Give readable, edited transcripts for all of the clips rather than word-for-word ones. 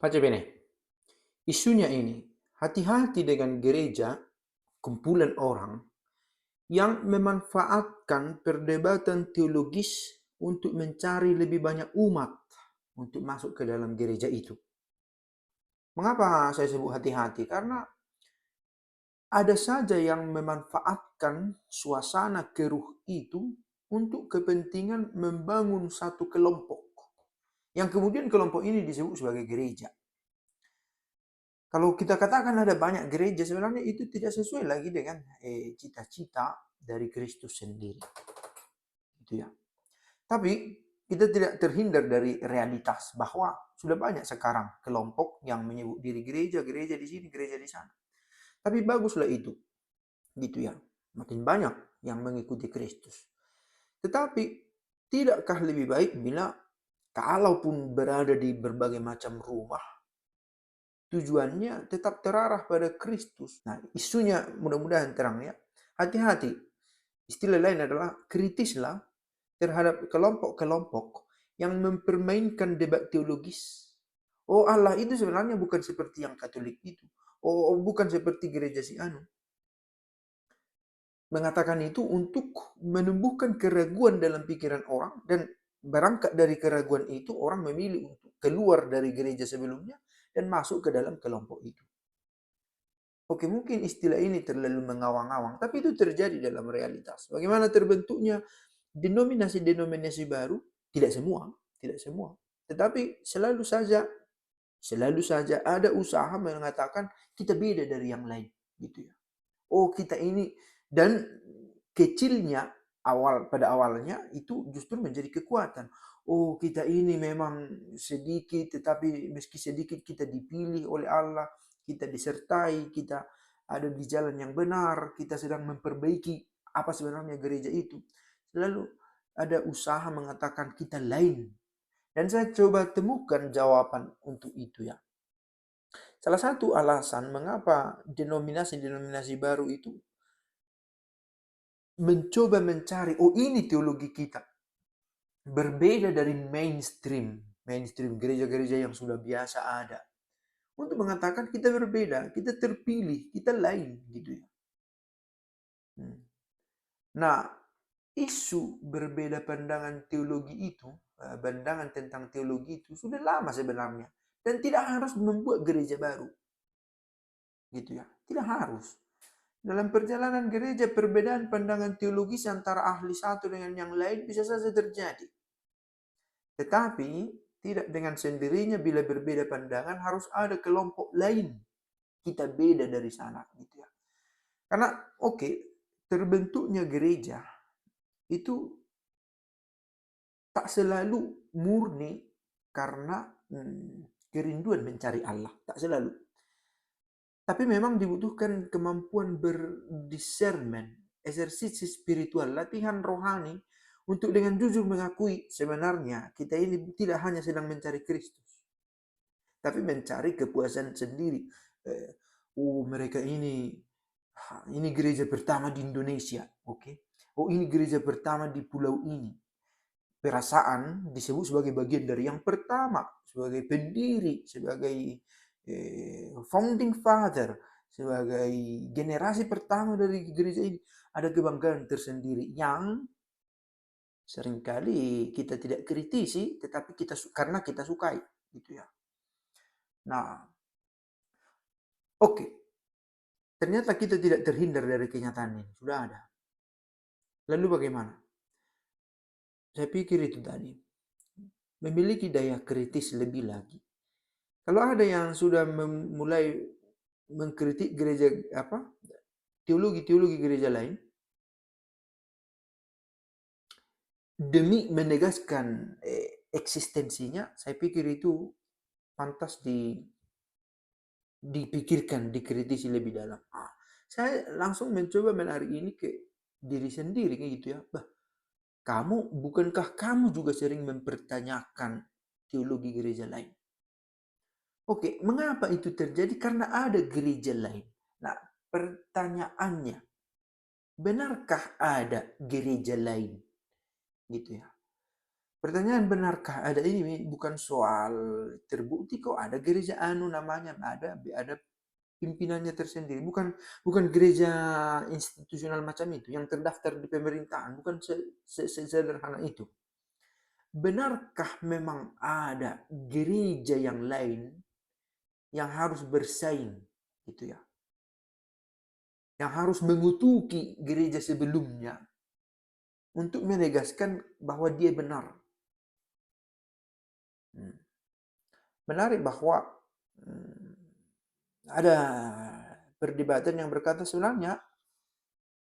Pace bene, isunya ini, hati-hati dengan gereja, kumpulan orang yang memanfaatkan perdebatan teologis untuk mencari lebih banyak umat untuk masuk ke dalam gereja itu. Mengapa saya sebut hati-hati? Karena ada saja yang memanfaatkan suasana keruh itu untuk kepentingan membangun satu kelompok. Yang kemudian kelompok ini disebut sebagai gereja. Kalau kita katakan ada banyak gereja, sebenarnya itu tidak sesuai lagi dengan cita-cita dari Kristus sendiri. Gitu ya. Tapi kita tidak terhindar dari realitas bahwa sudah banyak sekarang kelompok yang menyebut diri gereja, gereja di sini, gereja di sana. Tapi baguslah itu. Gitu ya. Makin banyak yang mengikuti Kristus. Tetapi tidakkah lebih baik bila kalaupun berada di berbagai macam rumah, tujuannya tetap terarah pada Kristus. Nah, isunya mudah-mudahan terang ya. Hati-hati. Istilah lain adalah kritislah terhadap kelompok-kelompok yang mempermainkan debat teologis. Oh, Allah itu sebenarnya bukan seperti yang Katolik itu. Oh, bukan seperti gereja si anu. Mengatakan itu untuk menumbuhkan keraguan dalam pikiran orang, dan berangkat dari keraguan itu orang memilih untuk keluar dari gereja sebelumnya dan masuk ke dalam kelompok itu. Oke, mungkin istilah ini terlalu mengawang-awang, tapi itu terjadi dalam realitas. Bagaimana terbentuknya denominasi-denominasi baru? Tidak semua, tidak semua. Tetapi selalu saja ada usaha mengatakan kita beda dari yang lain, gitu ya. Oh, kita ini, dan kecilnya pada awalnya itu justru menjadi kekuatan. Oh, kita ini memang sedikit, tetapi meski sedikit kita dipilih oleh Allah, kita disertai, kita ada di jalan yang benar, kita sedang memperbaiki apa sebenarnya gereja itu. Lalu ada usaha mengatakan kita lain. Dan saya coba temukan jawaban untuk itu ya. Salah satu alasan mengapa denominasi-denominasi baru itu mencoba mencari, oh ini teologi kita, berbeda dari mainstream gereja-gereja yang sudah biasa ada, untuk mengatakan kita berbeda, kita terpilih, kita lain, gitu ya. Nah, isu berbeda pandangan teologi itu, pandangan tentang teologi itu sudah lama sebenarnya, dan tidak harus membuat gereja baru, gitu ya, tidak harus. Dalam perjalanan gereja, perbedaan pandangan teologis antara ahli satu dengan yang lain bisa saja terjadi. Tetapi tidak dengan sendirinya bila berbeda pandangan harus ada kelompok lain. Kita beda dari sana, gitu ya. Karena terbentuknya gereja itu tak selalu murni karena kerinduan mencari Allah, tak selalu. Tapi memang dibutuhkan kemampuan berdiscernment, eksersis spiritual, latihan rohani untuk dengan jujur mengakui sebenarnya kita ini tidak hanya sedang mencari Kristus, tapi mencari kepuasan sendiri. Mereka ini gereja pertama di Indonesia, oke? Oh, ini gereja pertama di pulau ini. Perasaan disebut sebagai bagian dari yang pertama, sebagai pendiri, sebagai founding father, sebagai generasi pertama dari gereja ini. Ada kebanggaan tersendiri yang seringkali kita tidak kritisi, tetapi karena kita sukai, gitu ya. Nah, ternyata kita tidak terhindar dari kenyataan ini, sudah ada. Lalu bagaimana? Saya pikir itu tadi, memiliki daya kritis lebih lagi. Kalau ada yang sudah mulai mengkritik gereja teologi gereja lain demi menegaskan eksistensinya, saya pikir itu pantas dipikirkan, dikritisi lebih dalam. Saya langsung mencoba menarik ini ke diri sendiri kayak gitu ya. Bukankah kamu juga sering mempertanyakan teologi gereja lain? Mengapa itu terjadi? Karena ada gereja lain. Nah, pertanyaannya, benarkah ada gereja lain? Gitu ya. Pertanyaan, benarkah ada ini? Bukan soal terbukti kok ada gereja anu namanya, ada pimpinannya tersendiri. Bukan gereja institusional macam itu yang terdaftar di pemerintahan, bukan sesederhana itu. Benarkah memang ada gereja yang lain yang harus bersaing, gitu ya? Yang harus mengutuki gereja sebelumnya untuk menegaskan bahwa dia benar. Menarik bahwa ada perdebatan yang berkata sebenarnya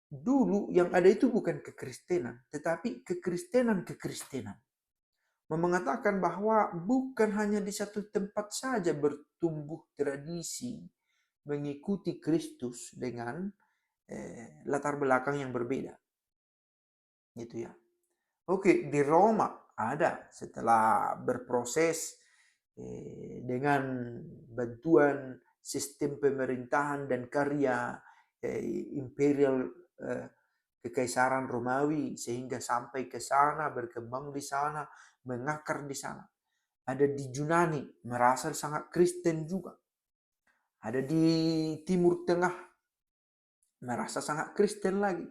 dulu yang ada itu bukan kekristenan, tetapi kekristenan. Mengatakan bahwa bukan hanya di satu tempat saja bertumbuh tradisi mengikuti Kristus dengan latar belakang yang berbeda. Gitu ya. Oke, di Roma ada setelah berproses dengan bantuan sistem pemerintahan dan karya imperial kekaisaran Romawi sehingga sampai ke sana, berkembang di sana, mengakar di sana. Ada di Yunani, merasa sangat Kristen juga. Ada di Timur Tengah, merasa sangat Kristen lagi.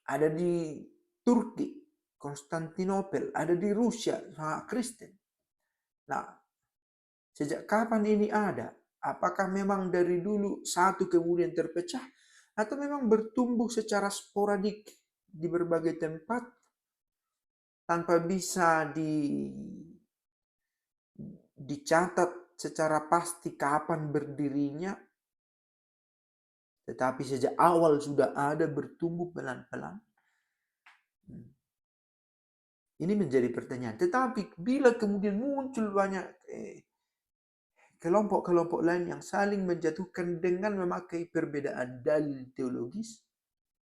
Ada di Turki, Konstantinopel, ada di Rusia, sangat Kristen. Nah, sejak kapan ini ada? Apakah memang dari dulu satu kemudian terpecah? Atau memang bertumbuh secara sporadik di berbagai tempat tanpa bisa dicatat secara pasti kapan berdirinya, tetapi sejak awal sudah ada bertumbuh pelan-pelan. Ini menjadi pertanyaan. Tetapi bila kemudian muncul banyak kelompok-kelompok lain yang saling menjatuhkan dengan memakai perbedaan dalil teologis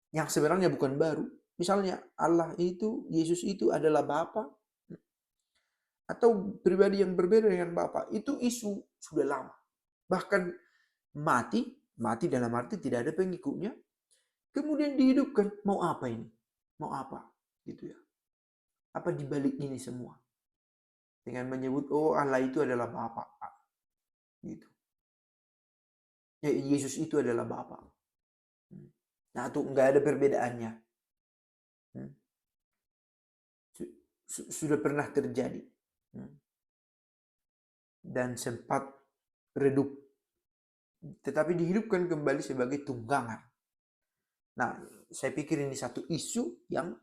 yang sebenarnya bukan baru. Misalnya Allah itu, Yesus itu adalah Bapa, atau pribadi yang berbeda dengan Bapa. Itu isu sudah lama. Bahkan mati dalam arti tidak ada pengikutnya, kemudian dihidupkan. Mau apa ini? Mau apa? Gitu ya. Apa dibalik ini semua? Dengan menyebut, oh Allah itu adalah Bapa. Gitu. Yesus itu adalah Bapa. Nah, itu nggak ada perbedaannya. Sudah pernah terjadi. Dan sempat redup. Tetapi dihidupkan kembali sebagai tunggangan. Nah, saya pikir ini satu isu yang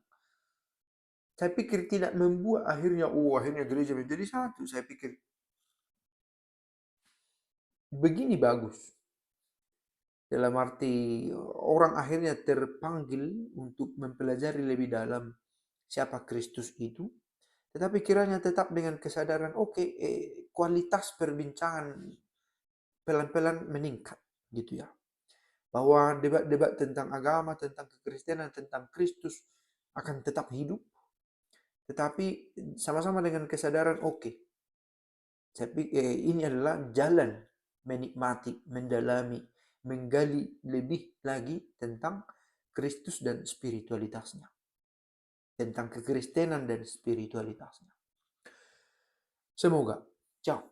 saya pikir tidak membuat akhirnya gereja menjadi satu. Saya pikir begini bagus. Dalam arti orang akhirnya terpanggil untuk mempelajari lebih dalam siapa Kristus itu. Tetapi kiranya tetap dengan kesadaran, kualitas perbincangan pelan-pelan meningkat. Gitu ya. Bahwa debat-debat tentang agama, tentang kekristenan, tentang Kristus akan tetap hidup. Tetapi sama-sama dengan kesadaran, saya pikir ini adalah jalan menikmati, mendalami, menggali lebih lagi tentang Kristus dan spiritualitasnya. Tentang kekristenan dan spiritualitasnya. Semoga. Ciao.